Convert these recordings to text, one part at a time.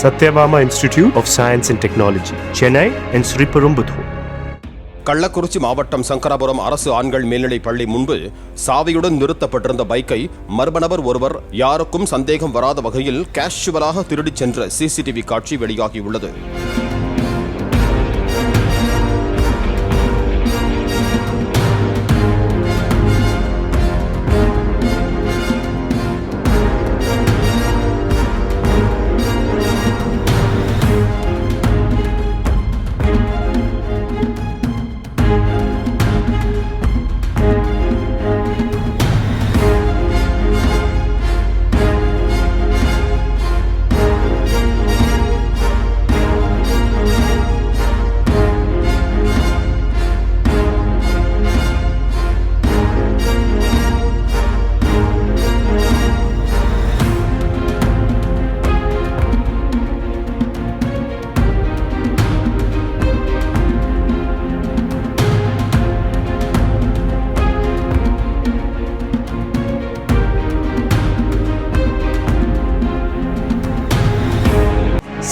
Satyabama Institute of Science and Technology, Chennai and Sriperumbudur. Kallakurichi மாவட்டம் சங்கராபுரம் அரசு ஆண்கள் மேல்நிலைப் பள்ளி முன்பு சாவியுடன் நிறுத்தப்பட்டிருந்த பைக்கை மர்ம நபர் ஒருவர் யாருக்கும் சந்தேகம் வராத வகையில் கேஷுவலாக திருடிச் சென்ற சிசிடிவி காட்சி வெளியாகியுள்ளது.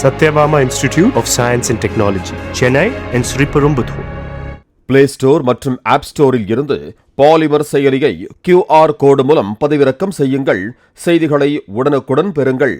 Satyabama Institute of Science and Technology, Chennai and Sriperumbudur. Play store மற்றும் ஆப் ஸ்டோரில் இருந்து பாலிமர் செயலியை QR கோடு மூலம் பதிவிறக்கம் செய்யுங்கள். செய்திகளை உடனுக்குடன் பெறுங்கள்.